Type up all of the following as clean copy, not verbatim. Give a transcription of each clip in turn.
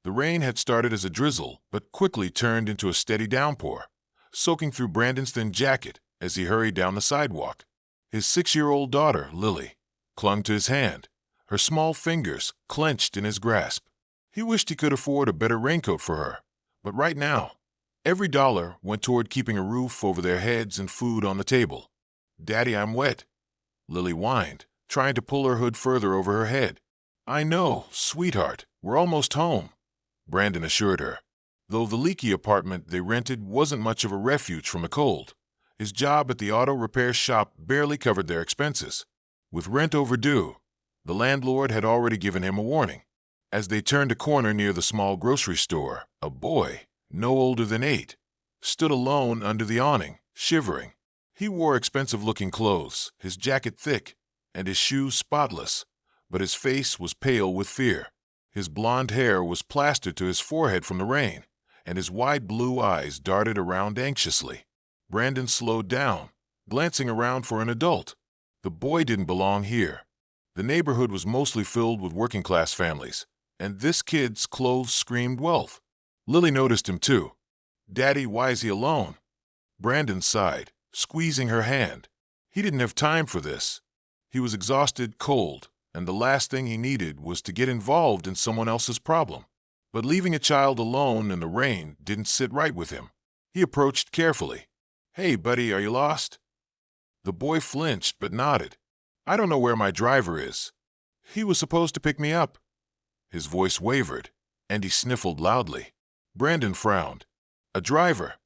The rain had started as a drizzle, but quickly turned into a steady downpour, soaking through Brandon's thin jacket as he hurried down the sidewalk. His 6-year-old daughter, Lily, clung to his hand, her small fingers clenched in his grasp. He wished he could afford a better raincoat for her, but right now, every dollar went toward keeping a roof over their heads and food on the table. "Daddy, I'm wet," Lily whined, trying to pull her hood further over her head. "I know, sweetheart, we're almost home," Brandon assured her. Though the leaky apartment they rented wasn't much of a refuge from the cold, his job at the auto repair shop barely covered their expenses. With rent overdue, the landlord had already given him a warning. As they turned a corner near the small grocery store, a boy, no older than 8, stood alone under the awning, shivering. He wore expensive-looking clothes, his jacket thick, and his shoes spotless, but his face was pale with fear. His blonde hair was plastered to his forehead from the rain, and his wide blue eyes darted around anxiously. Brandon slowed down, glancing around for an adult. The boy didn't belong here. The neighborhood was mostly filled with working-class families, and this kid's clothes screamed wealth. Lily noticed him too. "Daddy, why is he alone?" Brandon sighed, squeezing her hand. He didn't have time for this. He was exhausted, cold, and the last thing he needed was to get involved in someone else's problem. But leaving a child alone in the rain didn't sit right with him. He approached carefully. "Hey, buddy, are you lost?" The boy flinched but nodded. "I don't know where my driver is. He was supposed to pick me up." His voice wavered, and he sniffled loudly. Brandon frowned. "A driver?"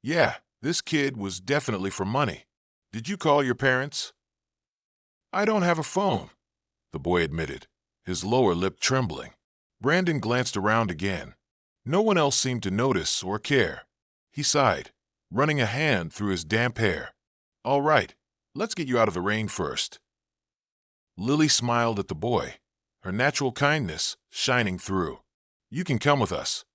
"Yeah, this kid was definitely for money. Did you call your parents?" "I don't have a phone," the boy admitted, his lower lip trembling. Brandon glanced around again. No one else seemed to notice or care. He sighed, running a hand through his damp hair. "All right, let's get you out of the rain first." Lily smiled at the boy, her natural kindness shining through. "You can come with us."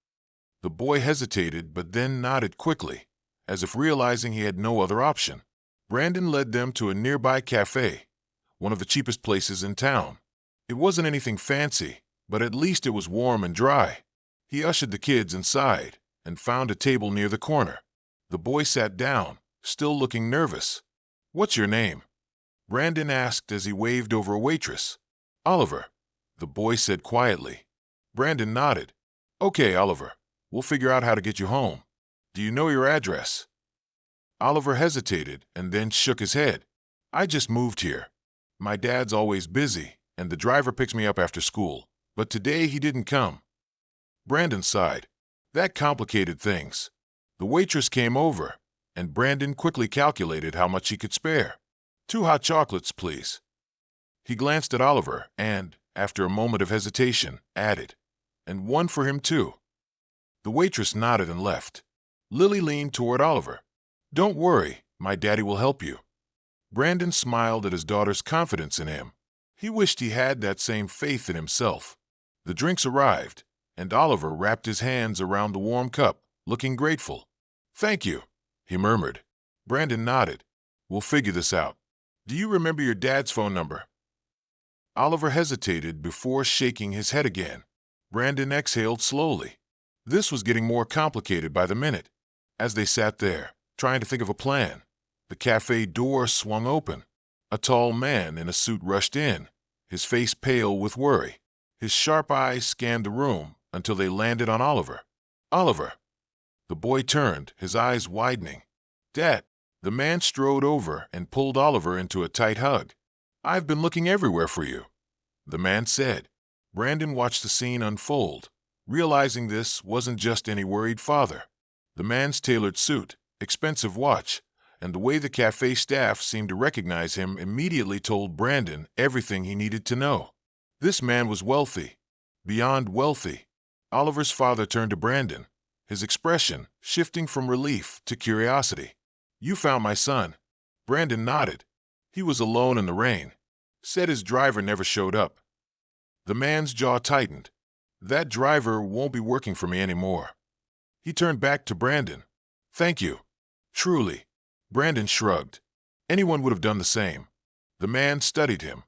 The boy hesitated but then nodded quickly, as if realizing he had no other option. Brandon led them to a nearby cafe, one of the cheapest places in town. It wasn't anything fancy, but at least it was warm and dry. He ushered the kids inside and found a table near the corner. The boy sat down, still looking nervous. "What's your name?" Brandon asked as he waved over a waitress. "Oliver," the boy said quietly. Brandon nodded. "Okay, Oliver, we'll figure out how to get you home. Do you know your address?" Oliver hesitated and then shook his head. "I just moved here. My dad's always busy, and the driver picks me up after school, but today he didn't come." Brandon sighed. That complicated things. The waitress came over, and Brandon quickly calculated how much he could spare. "2 hot chocolates, please." He glanced at Oliver and, after a moment of hesitation, added, "And 1 for him too." The waitress nodded and left. Lily leaned toward Oliver. "Don't worry, my daddy will help you." Brandon smiled at his daughter's confidence in him. He wished he had that same faith in himself. The drinks arrived, and Oliver wrapped his hands around the warm cup, looking grateful. "Thank you," he murmured. Brandon nodded. "We'll figure this out. Do you remember your dad's phone number?" Oliver hesitated before shaking his head again. Brandon exhaled slowly. This was getting more complicated by the minute. As they sat there, trying to think of a plan, the cafe door swung open. A tall man in a suit rushed in, his face pale with worry. His sharp eyes scanned the room until they landed on Oliver. "Oliver!" The boy turned, his eyes widening. "Dad!" The man strode over and pulled Oliver into a tight hug. "I've been looking everywhere for you," the man said. Brandon watched the scene unfold, realizing this wasn't just any worried father. The man's tailored suit, expensive watch, and the way the cafe staff seemed to recognize him immediately told Brandon everything he needed to know. This man was wealthy, beyond wealthy. Oliver's father turned to Brandon, his expression shifting from relief to curiosity. "You found my son." Brandon nodded. He was alone in the rain. Said his driver never showed up. The man's jaw tightened. "That driver won't be working for me anymore." He turned back to Brandon. "Thank you. Truly." Brandon shrugged. Anyone would have done the same. The man studied him.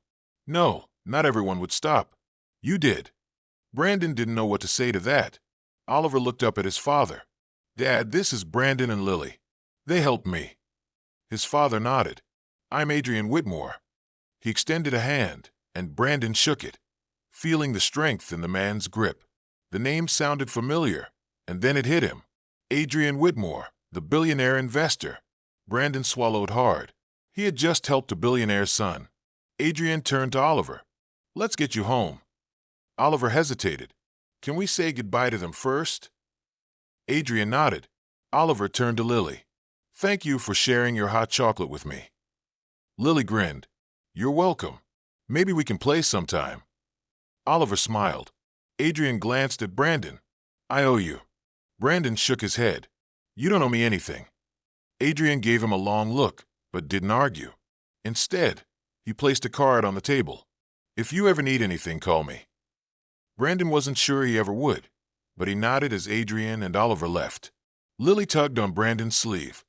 "No, not everyone would stop. You did." Brandon didn't know what to say to that. Oliver looked up at his father. "Dad, this is Brandon and Lily. They helped me." His father nodded. "I'm Adrian Whitmore." He extended a hand, and Brandon shook it, feeling the strength in the man's grip. The name sounded familiar, and then it hit him. Adrian Whitmore, the billionaire investor. Brandon swallowed hard. He had just helped a billionaire's son. Adrian turned to Oliver. "Let's get you home." Oliver hesitated. "Can we say goodbye to them first?" Adrian nodded. Oliver turned to Lily. "Thank you for sharing your hot chocolate with me." Lily grinned. "You're welcome. Maybe we can play sometime." Oliver smiled. Adrian glanced at Brandon. "I owe you." Brandon shook his head. "You don't owe me anything." Adrian gave him a long look, but didn't argue. Instead, he placed a card on the table. "If you ever need anything, call me." Brandon wasn't sure he ever would, but he nodded as Adrian and Oliver left. Lily tugged on Brandon's sleeve.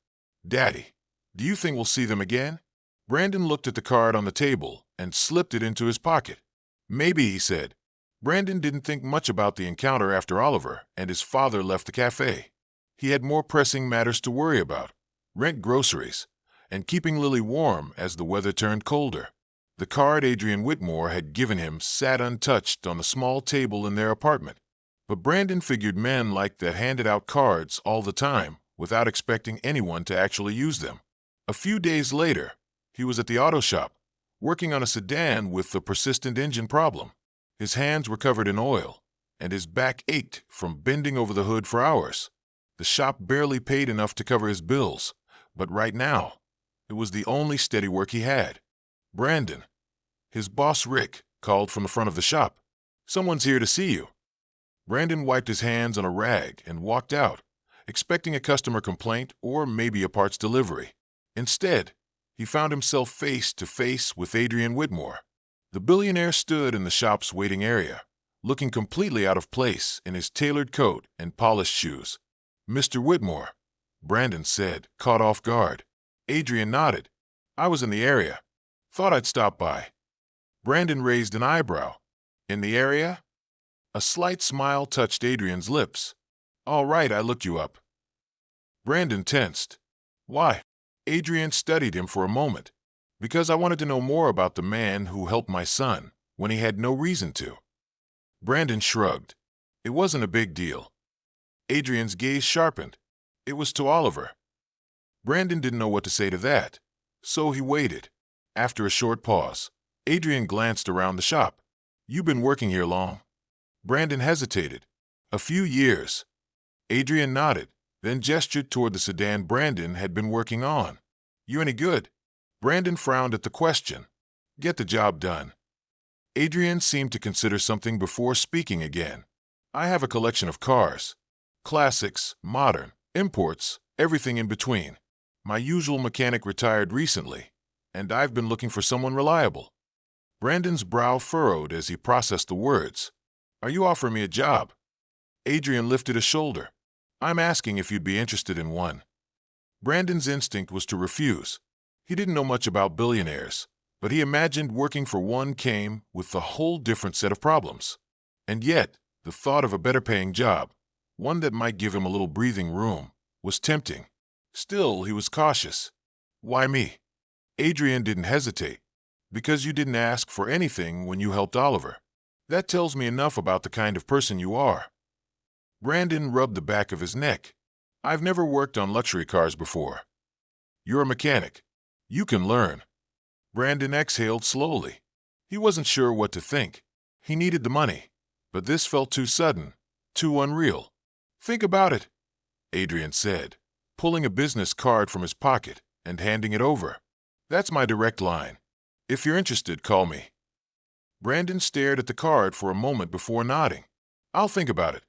"Daddy, do you think we'll see them again?" Brandon looked at the card on the table and slipped it into his pocket. "Maybe," he said. Brandon didn't think much about the encounter after Oliver and his father left the cafe. He had more pressing matters to worry about: rent, groceries, and keeping Lily warm as the weather turned colder. The card Adrian Whitmore had given him sat untouched on the small table in their apartment. But Brandon figured men like that handed out cards all the time without expecting anyone to actually use them. A few days later, he was at the auto shop, working on a sedan with a persistent engine problem. His hands were covered in oil, and his back ached from bending over the hood for hours. The shop barely paid enough to cover his bills, but right now, it was the only steady work he had. Brandon, his boss Rick, called from the front of the shop. "Someone's here to see you." Brandon wiped his hands on a rag and walked out, expecting a customer complaint or maybe a parts delivery. Instead, he found himself face to face with Adrian Whitmore. The billionaire stood in the shop's waiting area, looking completely out of place in his tailored coat and polished shoes. "Mr. Whitmore," Brandon said, caught off guard. Adrian nodded. "I was in the area. Thought I'd stop by." Brandon raised an eyebrow. "In the area?" A slight smile touched Adrian's lips. "All right, I looked you up." Brandon tensed. "Why?" Adrian studied him for a moment. "Because I wanted to know more about the man who helped my son when he had no reason to." Brandon shrugged. It wasn't a big deal. Adrian's gaze sharpened. It was to Oliver. Brandon didn't know what to say to that, so he waited. After a short pause, Adrian glanced around the shop. "You've been working here long?" Brandon hesitated. "A few years." Adrian nodded, then gestured toward the sedan Brandon had been working on. "You any good?" Brandon frowned at the question. "Get the job done." Adrian seemed to consider something before speaking again. "I have a collection of cars. Classics, modern, imports, everything in between. My usual mechanic retired recently, and I've been looking for someone reliable." Brandon's brow furrowed as he processed the words. "Are you offering me a job?" Adrian lifted a shoulder. "I'm asking if you'd be interested in one." Brandon's instinct was to refuse. He didn't know much about billionaires, but he imagined working for one came with a whole different set of problems. And yet, the thought of a better-paying job, one that might give him a little breathing room, was tempting. Still, he was cautious. "Why me?" Adrian didn't hesitate. "Because you didn't ask for anything when you helped Oliver. That tells me enough about the kind of person you are." Brandon rubbed the back of his neck. "I've never worked on luxury cars before." "You're a mechanic. You can learn." Brandon exhaled slowly. He wasn't sure what to think. He needed the money, but this felt too sudden, too unreal. "Think about it," Adrian said, pulling a business card from his pocket and handing it over. "That's my direct line. If you're interested, call me." Brandon stared at the card for a moment before nodding. "I'll think about it."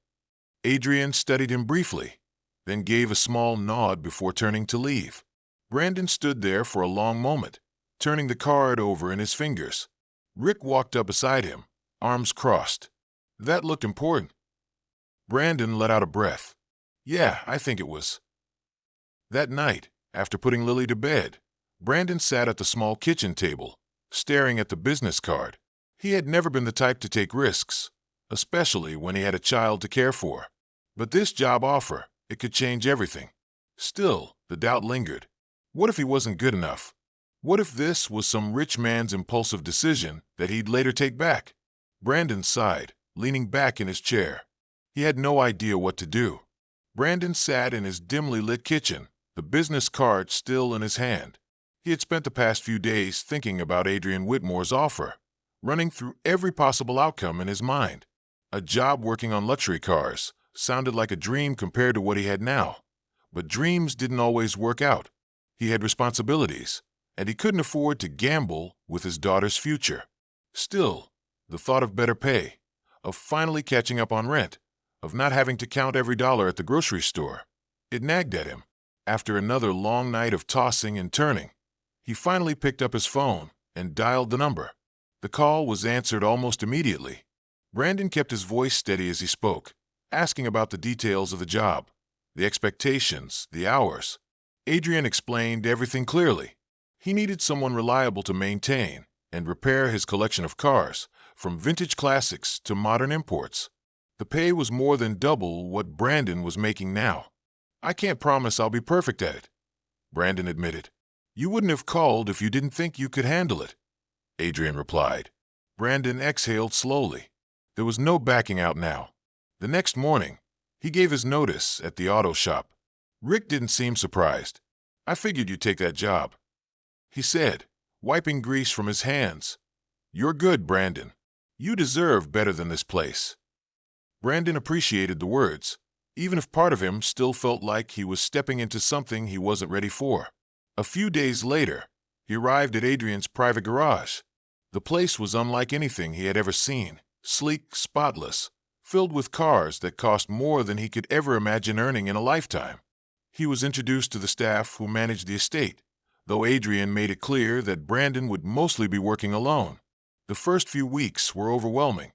Adrian studied him briefly, then gave a small nod before turning to leave. Brandon stood there for a long moment, turning the card over in his fingers. Rick walked up beside him, arms crossed. "That looked important." Brandon let out a breath. "Yeah, I think it was." That night, after putting Lily to bed, Brandon sat at the small kitchen table, staring at the business card. He had never been the type to take risks, especially when he had a child to care for. But this job offer, it could change everything. Still, the doubt lingered. What if he wasn't good enough? What if this was some rich man's impulsive decision that he'd later take back? Brandon sighed, leaning back in his chair. He had no idea what to do. Brandon sat in his dimly lit kitchen, the business card still in his hand. He had spent the past few days thinking about Adrian Whitmore's offer, running through every possible outcome in his mind. A job working on luxury cars sounded like a dream compared to what he had now. But dreams didn't always work out. He had responsibilities, and he couldn't afford to gamble with his daughter's future. Still, the thought of better pay, of finally catching up on rent, of not having to count every dollar at the grocery store, it nagged at him. After another long night of tossing and turning, he finally picked up his phone and dialed the number. The call was answered almost immediately. Brandon kept his voice steady as he spoke, asking about the details of the job, the expectations, the hours. Adrian explained everything clearly. He needed someone reliable to maintain and repair his collection of cars, from vintage classics to modern imports. The pay was more than double what Brandon was making now. "I can't promise I'll be perfect at it," Brandon admitted. "You wouldn't have called if you didn't think you could handle it," Adrian replied. Brandon exhaled slowly. There was no backing out now. The next morning, he gave his notice at the auto shop. Rick didn't seem surprised. "I figured you'd take that job," he said, wiping grease from his hands. "You're good, Brandon. You deserve better than this place." Brandon appreciated the words, even if part of him still felt like he was stepping into something he wasn't ready for. A few days later, he arrived at Adrian's private garage. The place was unlike anything he had ever seen, sleek, spotless, filled with cars that cost more than he could ever imagine earning in a lifetime. He was introduced to the staff who managed the estate, though Adrian made it clear that Brandon would mostly be working alone. The first few weeks were overwhelming.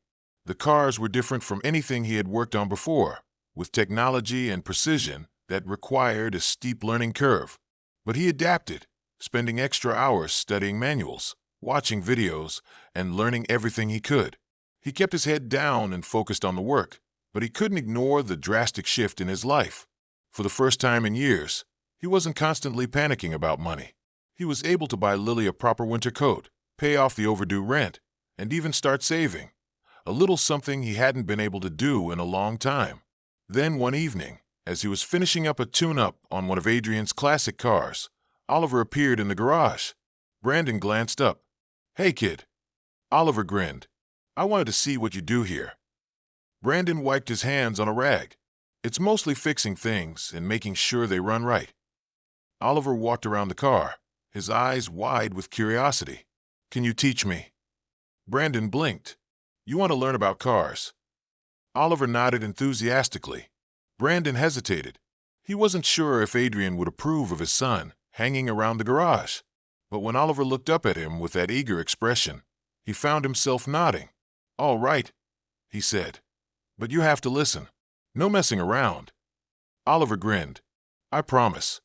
The cars were different from anything he had worked on before, with technology and precision that required a steep learning curve. But he adapted, spending extra hours studying manuals, watching videos, and learning everything he could. He kept his head down and focused on the work, but he couldn't ignore the drastic shift in his life. For the first time in years, he wasn't constantly panicking about money. He was able to buy Lily a proper winter coat, pay off the overdue rent, and even start saving. A little something he hadn't been able to do in a long time. Then one evening, as he was finishing up a tune-up on one of Adrian's classic cars, Oliver appeared in the garage. Brandon glanced up. "Hey, kid." Oliver grinned. "I wanted to see what you do here." Brandon wiped his hands on a rag. "It's mostly fixing things and making sure they run right." Oliver walked around the car, his eyes wide with curiosity. "Can you teach me?" Brandon blinked. "You want to learn about cars?" Oliver nodded enthusiastically. Brandon hesitated. He wasn't sure if Adrian would approve of his son hanging around the garage. But when Oliver looked up at him with that eager expression, he found himself nodding. "All right," he said. "But you have to listen. No messing around." Oliver grinned. "I promise."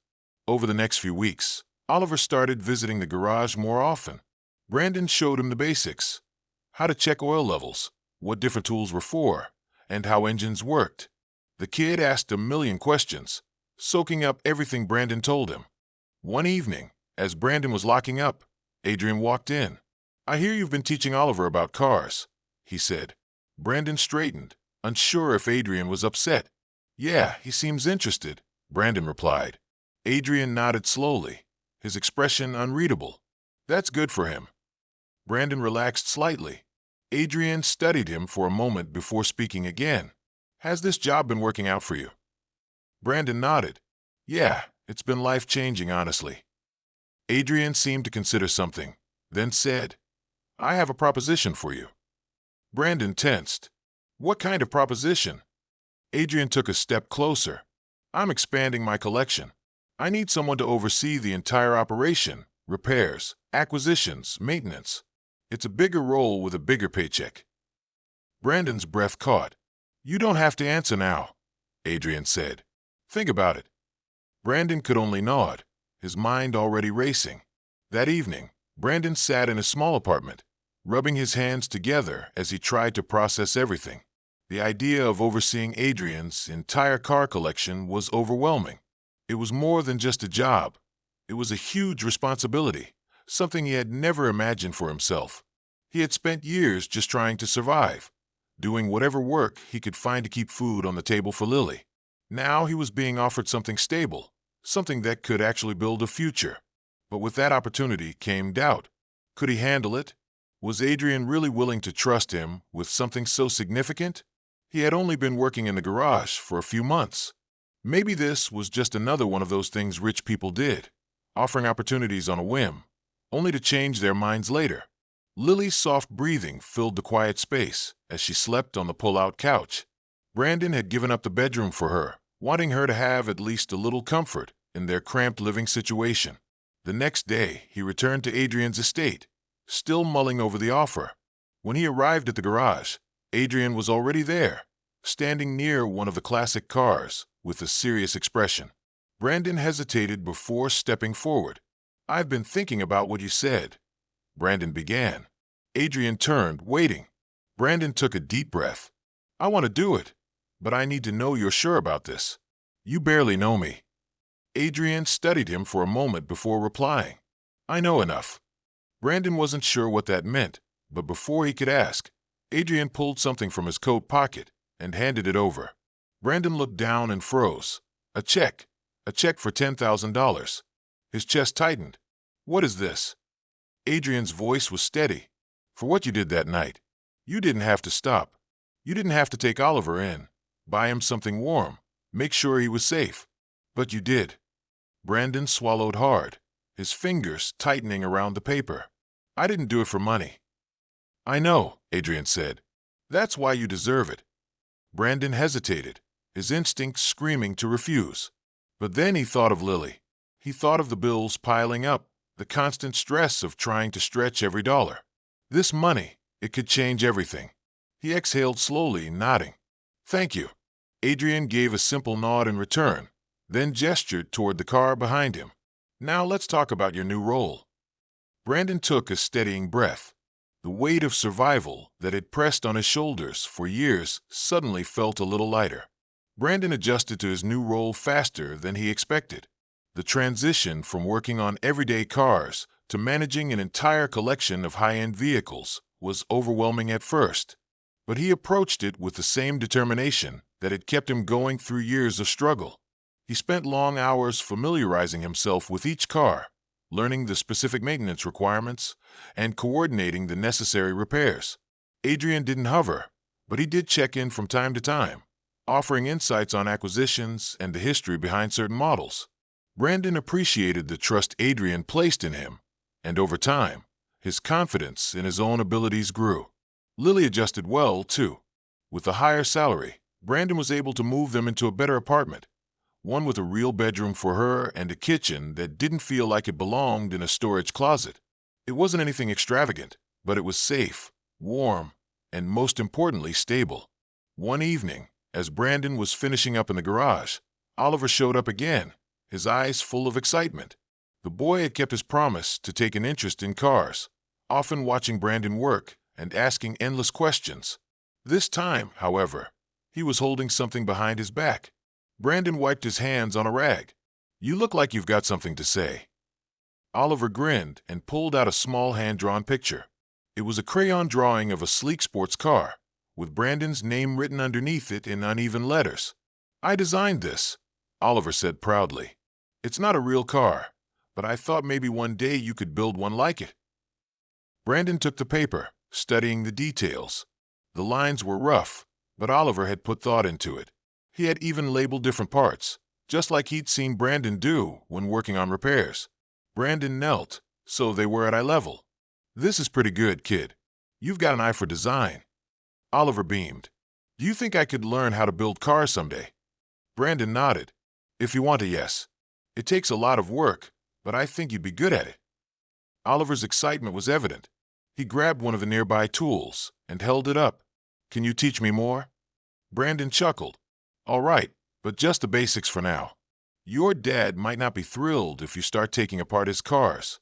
Over the next few weeks, Oliver started visiting the garage more often. Brandon showed him the basics: how to check oil levels, what different tools were for, and how engines worked. The kid asked a million questions, soaking up everything Brandon told him. One evening, as Brandon was locking up, Adrian walked in. "I hear you've been teaching Oliver about cars," he said. Brandon straightened, unsure if Adrian was upset. "Yeah, he seems interested," Brandon replied. Adrian nodded slowly, his expression unreadable. "That's good for him." Brandon relaxed slightly. Adrian studied him for a moment before speaking again. "Has this job been working out for you?" Brandon nodded. "Yeah, it's been life-changing, honestly." Adrian seemed to consider something, then said, "I have a proposition for you." Brandon tensed. "What kind of proposition?" Adrian took a step closer. "I'm expanding my collection. I need someone to oversee the entire operation, repairs, acquisitions, maintenance. It's a bigger role with a bigger paycheck." Brandon's breath caught. "You don't have to answer now," Adrian said. "Think about it." Brandon could only nod, his mind already racing. That evening, Brandon sat in a small apartment, rubbing his hands together as he tried to process everything. The idea of overseeing Adrian's entire car collection was overwhelming. It was more than just a job. It was a huge responsibility, something he had never imagined for himself. He had spent years just trying to survive, doing whatever work he could find to keep food on the table for Lily. Now he was being offered something stable, something that could actually build a future. But with that opportunity came doubt. Could he handle it? Was Adrian really willing to trust him with something so significant? He had only been working in the garage for a few months. Maybe this was just another one of those things rich people did, offering opportunities on a whim, only to change their minds later. Lily's soft breathing filled the quiet space as she slept on the pull-out couch. Brandon had given up the bedroom for her, wanting her to have at least a little comfort in their cramped living situation. The next day, he returned to Adrian's estate, still mulling over the offer. When he arrived at the garage, Adrian was already there, standing near one of the classic cars with a serious expression. Brandon hesitated before stepping forward. "I've been thinking about what you said," Brandon began. Adrian turned, waiting. Brandon took a deep breath. "I want to do it, but I need to know you're sure about this. You barely know me." Adrian studied him for a moment before replying. "I know enough." Brandon wasn't sure what that meant, but before he could ask, Adrian pulled something from his coat pocket and handed it over. Brandon looked down and froze. A check for $10,000. His chest tightened. "What is this?" Adrian's voice was steady. "For what you did that night. You didn't have to stop. You didn't have to take Oliver in, buy him something warm, make sure he was safe. But you did." Brandon swallowed hard, his fingers tightening around the paper. "I didn't do it for money." "I know," Adrian said. "That's why you deserve it." Brandon hesitated, his instincts screaming to refuse. But then he thought of Lily. He thought of the bills piling up, the constant stress of trying to stretch every dollar. This money, it could change everything. He exhaled slowly, nodding. "Thank you." Adrian gave a simple nod in return, then gestured toward the car behind him. "Now let's talk about your new role." Brandon took a steadying breath. The weight of survival that had pressed on his shoulders for years suddenly felt a little lighter. Brandon adjusted to his new role faster than he expected. The transition from working on everyday cars to managing an entire collection of high-end vehicles was overwhelming at first, but he approached it with the same determination that had kept him going through years of struggle. He spent long hours familiarizing himself with each car, learning the specific maintenance requirements, and coordinating the necessary repairs. Adrian didn't hover, but he did check in from time to time, offering insights on acquisitions and the history behind certain models. Brandon appreciated the trust Adrian placed in him, and over time, his confidence in his own abilities grew. Lily adjusted well, too. With a higher salary, Brandon was able to move them into a better apartment, one with a real bedroom for her and a kitchen that didn't feel like it belonged in a storage closet. It wasn't anything extravagant, but it was safe, warm, and most importantly, stable. One evening, as Brandon was finishing up in the garage, Oliver showed up again, his eyes full of excitement. The boy had kept his promise to take an interest in cars, often watching Brandon work and asking endless questions. This time, however, he was holding something behind his back. Brandon wiped his hands on a rag. "You look like you've got something to say." Oliver grinned and pulled out a small hand-drawn picture. It was a crayon drawing of a sleek sports car, with Brandon's name written underneath it in uneven letters. "I designed this," Oliver said proudly. "It's not a real car, but I thought maybe one day you could build one like it." Brandon took the paper, studying the details. The lines were rough, but Oliver had put thought into it. He had even labeled different parts, just like he'd seen Brandon do when working on repairs. Brandon knelt, so they were at eye level. "This is pretty good, kid. You've got an eye for design." Oliver beamed. "Do you think I could learn how to build cars someday?" Brandon nodded. "If you want to, yes. It takes a lot of work, but I think you'd be good at it." Oliver's excitement was evident. He grabbed one of the nearby tools and held it up. "Can you teach me more?" Brandon chuckled. "All right, but just the basics for now. Your dad might not be thrilled if you start taking apart his cars."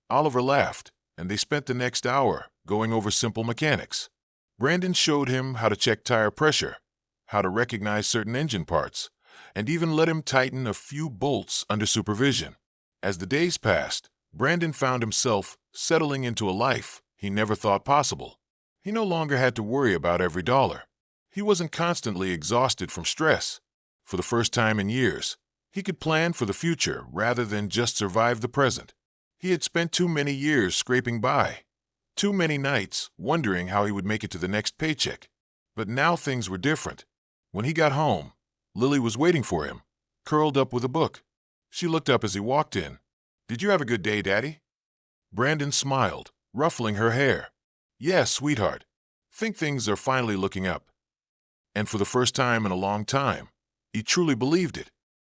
Oliver laughed, and they spent the next hour going over simple mechanics. Brandon showed him how to check tire pressure, how to recognize certain engine parts, and even let him tighten a few bolts under supervision. As the days passed, Brandon found himself settling into a life he never thought possible. He no longer had to worry about every dollar. He wasn't constantly exhausted from stress. For the first time in years, he could plan for the future rather than just survive the present. He had spent too many years scraping by, too many nights wondering how he would make it to the next paycheck. But now things were different. When he got home, Lily was waiting for him, curled up with a book. She looked up as he walked in. "Did you have a good day, Daddy?" Brandon smiled, ruffling her hair. "Yes, sweetheart. Think things are finally looking up." And for the first time in a long time, he truly believed it.